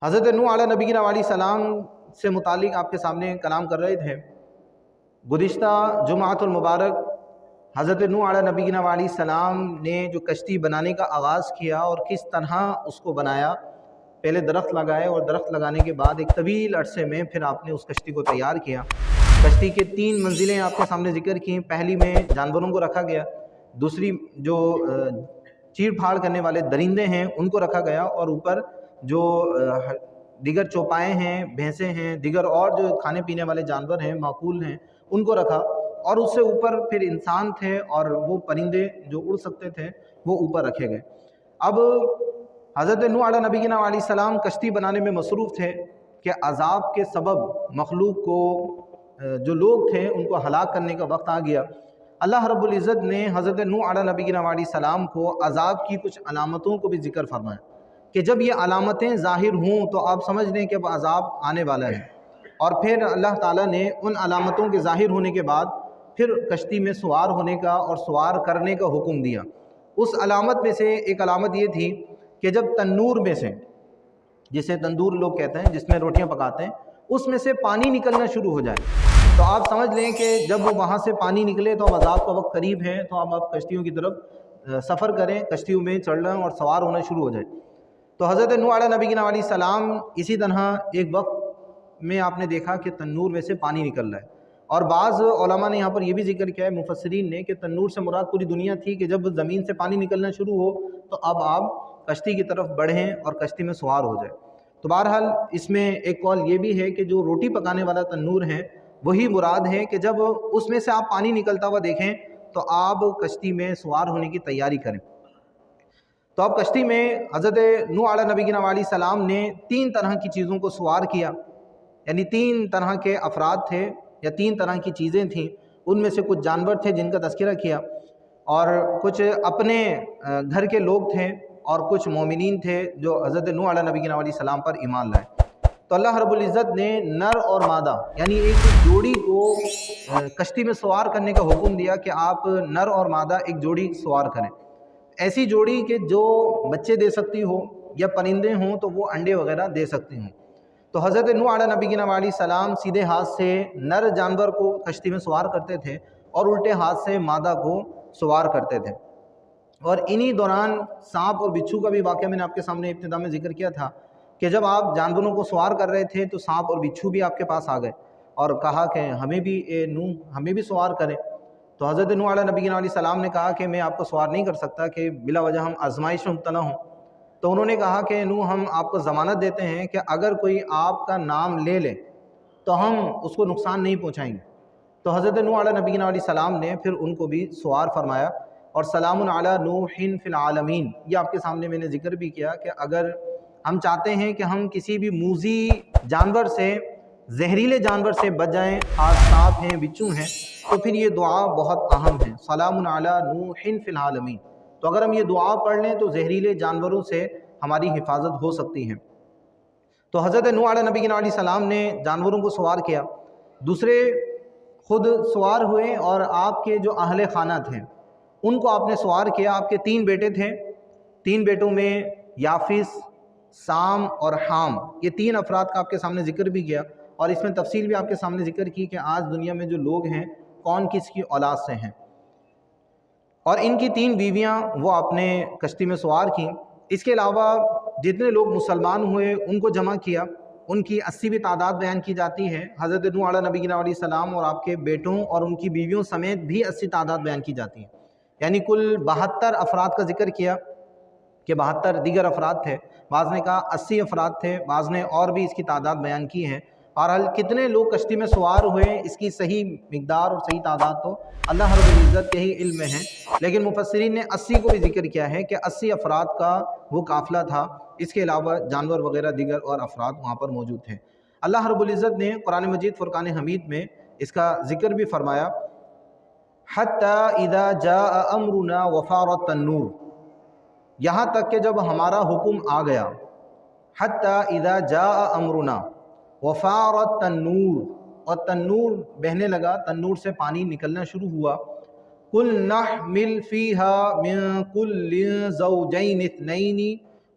حضرت نوح علیہ نبینا علیہ السلام سے متعلق آپ کے سامنے کلام کر رہے تھے۔ گزشتہ جمعۃ المبارک حضرت نوح علیہ نبینا علیہ السلام نے جو کشتی بنانے کا آغاز کیا اور کس طرح اس کو بنایا، پہلے درخت لگائے اور درخت لگانے کے بعد ایک طویل عرصے میں پھر آپ نے اس کشتی کو تیار کیا۔ کشتی کے 3 منزلیں آپ کے سامنے ذکر کی۔ پہلی میں جانوروں کو رکھا گیا، دوسری جو چیر پھاڑ کرنے والے درندے ہیں ان کو رکھا گیا، اور اوپر جو دیگر چوپائے ہیں، بھینسیں ہیں، دیگر اور جو کھانے پینے والے جانور ہیں، معقول ہیں، ان کو رکھا، اور اس سے اوپر پھر انسان تھے اور وہ پرندے جو اڑ سکتے تھے وہ اوپر رکھے گئے۔ اب حضرت نوح علیہ نبینا علیہ السلام کشتی بنانے میں مصروف تھے کہ عذاب کے سبب مخلوق کو جو لوگ تھے ان کو ہلاک کرنے کا وقت آ گیا۔ اللہ رب العزت نے حضرت نوح علیہ نبینا علیہ السلام کو عذاب کی کچھ علامتوں کو بھی ذکر فرمایا کہ جب یہ علامتیں ظاہر ہوں تو آپ سمجھ لیں کہ اب عذاب آنے والا ہے۔ اور پھر اللہ تعالیٰ نے ان علامتوں کے ظاہر ہونے کے بعد پھر کشتی میں سوار ہونے کا اور سوار کرنے کا حکم دیا۔ اس علامت میں سے ایک علامت یہ تھی کہ جب تنور میں سے، جسے تندور لوگ کہتے ہیں، جس میں روٹیاں پکاتے ہیں، اس میں سے پانی نکلنا شروع ہو جائے تو آپ سمجھ لیں کہ جب وہ وہاں سے پانی نکلے تو اب عذاب کا وقت قریب ہے، تو آپ کشتیوں کی طرف سفر کریں، کشتیوں میں چڑھنا اور سوار ہونا شروع ہو جائے۔ تو حضرت نوح علیہ نبینا علیہ السلام اسی طرح ایک وقت میں آپ نے دیکھا کہ تنور میں سے پانی نکل رہا ہے، اور بعض علماء نے یہاں پر یہ بھی ذکر کیا ہے، مفسرین نے، کہ تنور سے مراد پوری دنیا تھی کہ جب زمین سے پانی نکلنا شروع ہو تو اب آپ کشتی کی طرف بڑھیں اور کشتی میں سوار ہو جائے۔ تو بہرحال اس میں ایک قول یہ بھی ہے کہ جو روٹی پکانے والا تنور ہے وہی مراد ہے کہ جب اس میں سے آپ پانی نکلتا ہوا دیکھیں تو آپ کشتی میں سوار ہونے کی تیاری کریں۔ تو اب کشتی میں حضرت نوح علیہ نبینا علیہ السلام نے 3 طرح کی چیزوں کو سوار کیا، یعنی 3 طرح کے افراد تھے یا 3 طرح کی چیزیں تھیں۔ ان میں سے کچھ جانور تھے جن کا تذکرہ کیا، اور کچھ اپنے گھر کے لوگ تھے، اور کچھ مومنین تھے جو حضرت نوح علیہ نبینا علیہ السلام پر ایمان لائے۔ تو اللہ رب العزت نے نر اور مادہ یعنی ایک جوڑی کو کشتی میں سوار کرنے کا حکم دیا کہ آپ نر اور مادہ ایک جوڑی سوار کریں، ایسی جوڑی کہ جو بچے دے سکتی ہو، یا پرندے ہوں تو وہ انڈے وغیرہ دے سکتی ہوں۔ تو حضرت نوح علیہ نبینا علیہ السلام سیدھے ہاتھ سے نر جانور کو کشتی میں سوار کرتے تھے اور الٹے ہاتھ سے مادہ کو سوار کرتے تھے۔ اور انہی دوران سانپ اور بچھو کا بھی واقعہ میں نے آپ کے سامنے ابتدا میں ذکر کیا تھا کہ جب آپ جانوروں کو سوار کر رہے تھے تو سانپ اور بچھو بھی آپ کے پاس آ گئے اور کہا کہ ہمیں بھی نوح ہمیں بھی سوار کریں۔ تو حضرت نوح علیہ نبینا علیہ السلام نے کہا کہ میں آپ کو سوار نہیں کر سکتا کہ بلا وجہ ہم آزمائش میں مبتلا ہوں۔ تو انہوں نے کہا کہ نوح ہم آپ کو ضمانت دیتے ہیں کہ اگر کوئی آپ کا نام لے لے تو ہم اس کو نقصان نہیں پہنچائیں گے۔ تو حضرت نوح علیہ نبینا علیہ السلام نے پھر ان کو بھی سوار فرمایا، اور سلام علی نوح فی العالمین، یہ آپ کے سامنے میں نے ذکر بھی کیا کہ اگر ہم چاہتے ہیں کہ ہم کسی بھی موذی جانور سے، زہریلے جانور سے بچ جائیں، خاص سانپ ہیں، بچھو ہیں، تو پھر یہ دعا بہت اہم ہے، سلام علی نوح فی العالمین۔ تو اگر ہم یہ دعا پڑھ لیں تو زہریلے جانوروں سے ہماری حفاظت ہو سکتی ہے۔ تو حضرت نوح علیہ نبینا علیہ السلام نے جانوروں کو سوار کیا، دوسرے خود سوار ہوئے، اور آپ کے جو اہل خانہ تھے ان کو آپ نے سوار کیا۔ آپ کے 3 بیٹے تھے، 3 بیٹوں میں یافس، سام اور حام، یہ 3 افراد کا آپ کے سامنے ذکر بھی کیا، اور اس میں تفصیل بھی آپ کے سامنے ذکر کی کہ آج دنیا میں جو لوگ ہیں کون کس کی اولاد سے ہیں۔ اور ان کی 3 بیویاں وہ آپ نے کشتی میں سوار کیں۔ اس کے علاوہ جتنے لوگ مسلمان ہوئے ان کو جمع کیا، ان کی 80 بھی تعداد بیان کی جاتی ہے۔ حضرت نوح علیہ نبینا علیہ السلام اور آپ کے بیٹوں اور ان کی بیویوں سمیت بھی 80 تعداد بیان کی جاتی ہے، یعنی کل 72 افراد کا ذکر کیا کہ 72 دیگر افراد تھے، بعض نے کہا 80 افراد تھے، بعض نے اور بھی اس کی تعداد بیان کی ہے۔ بہرحال کتنے لوگ کشتی میں سوار ہوئے اس کی صحیح مقدار اور صحیح تعداد تو اللہ رب العزت کے ہی علم میں ہے، لیکن مفسرین نے 80 کو بھی ذکر کیا ہے کہ 80 افراد کا وہ قافلہ تھا، اس کے علاوہ جانور وغیرہ دیگر اور افراد وہاں پر موجود تھے۔ اللہ رب العزت نے قرآن مجید فرقان حمید میں اس کا ذکر بھی فرمایا، حتی اذا جاء امرنا وفارت التنور، یہاں تک کہ جب ہمارا حکم آ گیا، حتی اذا جاء امرنا وفارت التنور، اور تنور بہنے لگا، تنور سے پانی نکلنا شروع ہوا، قل نحمل فیہا من کل زوجین اثنین